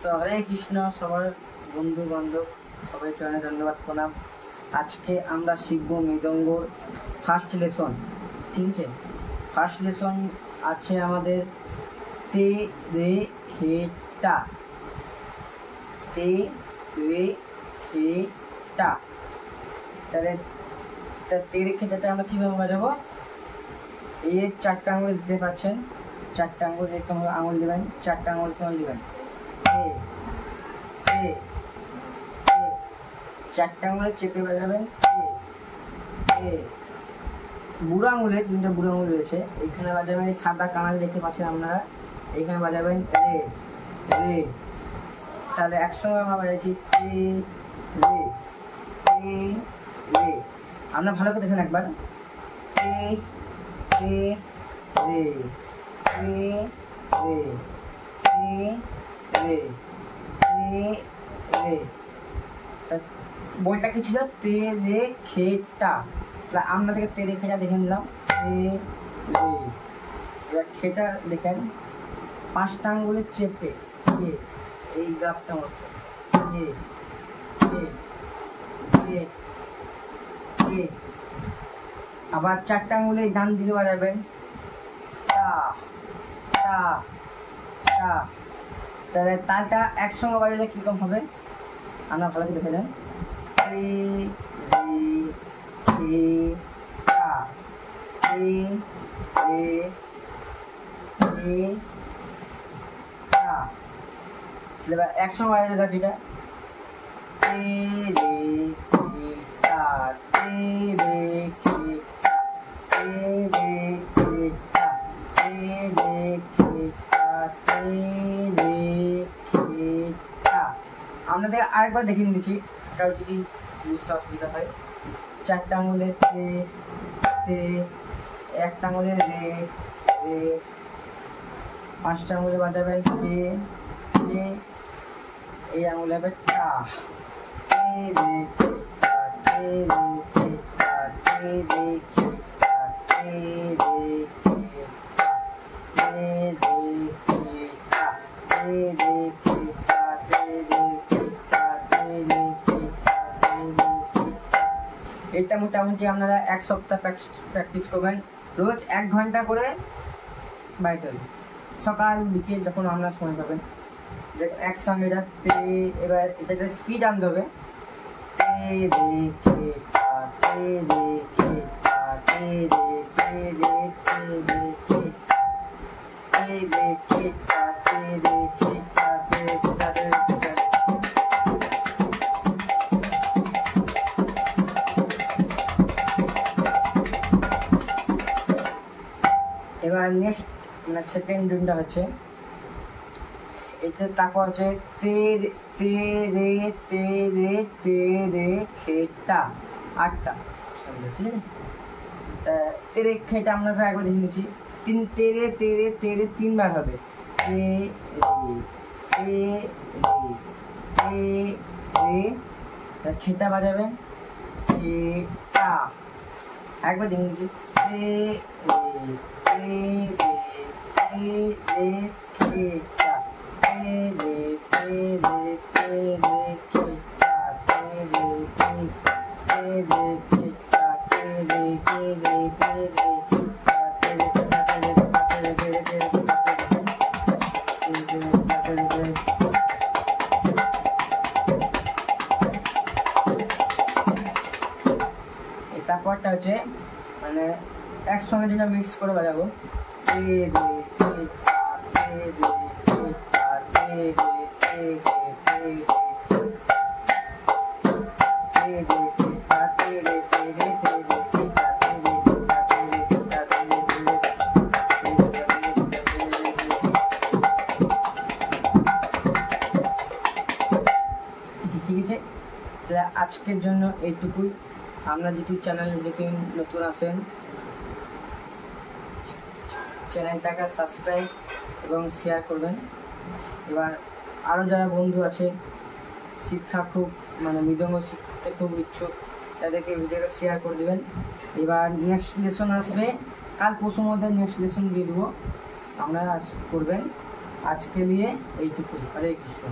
তো হরে কৃষ্ণ সবার বন্ধু বান্ধব সবাই চরণে ধন্যবাদ প্রণাম। আজকে আমরা শিখব মৃদঙ্গর ফার্স্ট লেসন। ঠিক আছে, ফার্স্ট লেসন আছে আমাদের তে রে খে টা। তে রে খে টা। তাহলে তে রে খে টাটা আমরা কীভাবে বাজাবো? এই চারটা আঙুল দিতে পারছেন, চারটা আঙুল এরকম আঙুল দেবেন, চারটা আঙুল কেমন দেবেন, চারটা আঙুলে চেপে বাজাবেন। বুড়ো আঙুলে তিনটা বুড়ো আঙুল রয়েছে, এইখানে বাজাবেন সাদা কানাল দেখতে পাচ্ছেন আপনারা, এইখানে বাজাবেন রে রে। তাহলে একসঙ্গে আমরা বাজাচ্ছি রে রে রে রে। আপনারা ভালো করে দেখেন একবার, রে রে রে রে রে রে রে রে। বইটা কি ছিল? তে রে খে টা। তাহলে আমরা থেকে তে রে খেটা দেখে নিলাম, তে রে। এবার খেটা দেখেন, পাঁচটা আঙ্গুলের চেপে এই গাপটা মতো আবার চারটা আঙ্গুলে ডান দিকে বাজাবেন টা টা টা। তাহলে তালটা একসঙ্গে বাজালে কীরকম হবে আমরা ভালো করে দেখে নেন। রে রে খে টা, রে রে খে টা। এবার একসঙ্গে বাজালে বাকিটা রে রে খে টা, রে রে খে টা, রে রে খে টা, রে রে খে টা, রে রে খে টা। আপনাদের আরেকবার দেখিয়ে দিচ্ছি, কারো যদি বুঝতে অসুবিধা হয়। চারটা আঙুলে তে তে, একটা আঙুলে রে রে, পাঁচটা আঙুলে বাজাবেন তে তে, এই আঙুলে হবে টা। তে রে খে টা, তে রে খে টা, তে রে খে টা, তে রে খে টা, তে রে খে টা, তে রে খে টা, তে রে খে টা, তে রে খে টা, তে রে খে টা। এটা মোটামুটি আপনারা এক সপ্তাহ প্র্যাকটিস করবেন, রোজ 1 ঘন্টা করে বাড়িতে, সকাল বিকেল যখন আপনারা সময় পাবেন। যে একসঙ্গে যাতে এবার এটাতে স্পিড আনতে হবে। তে রে খে টা, তে রে খে টা, তে রে তে রে তে রে খে টা, তে রে খে টা, তে রে খে টা, তে রে খে টা, তে রে খে টা। এবার নেক্সট মানে সেকেন্ড দিনটা হচ্ছে এটা, তারপর হচ্ছে তে তে রে তে রে তে রে খে টা, 8টা। ঠিক আছে, তা তে রে খেটা আমরা একবার দেখে নিচ্ছি। তে রে 3বার হবে। তে রে তে রে খেটা বাজাবেন খেটা। একবার দেখে নিচ্ছি, তে রে তে রে খেটা, তে রে তে রে তে রে খেটা, তে রে তে রে খেটা, তে রে তে রে তে রে খেটা, তে রে খেটা, তে রে খেটা, তে রে তে রে তে রে খেটা, তে রে খেটা। তারপরটা হচ্ছে মানে একসঙ্গে যেটা মিক্স করে বাজাবো। তে রে খেটা, তে রে খেটা, তে রে তে রে তে রে তে রে খেটা, তে রে তে রে তে রে খেটা, তে রে খেটা, তে রে খেটা, তে রে তে রে। ঠিক আছে, তাহলে আজকের জন্য এইটুকুই। আমরা যদি চ্যানেলে যদি নতুন আসেন, চ্যানেলটাকে সাবস্ক্রাইব এবং শেয়ার করবেন। এবার আরও যারা বন্ধু আছে শিক্ষা খুব মানে মৃদঙ্গ শিখতে খুব ইচ্ছুক, তাদেরকে ভিডিওটা শেয়ার করে দেবেন। এবার নেক্সট লেসন আসবে কাল পরশুর মধ্যে, নেক্সট লেসন দিয়ে দেবো, আপনারা করবেন। आज के लिए এইটুকু। হরে কৃষ্ণ।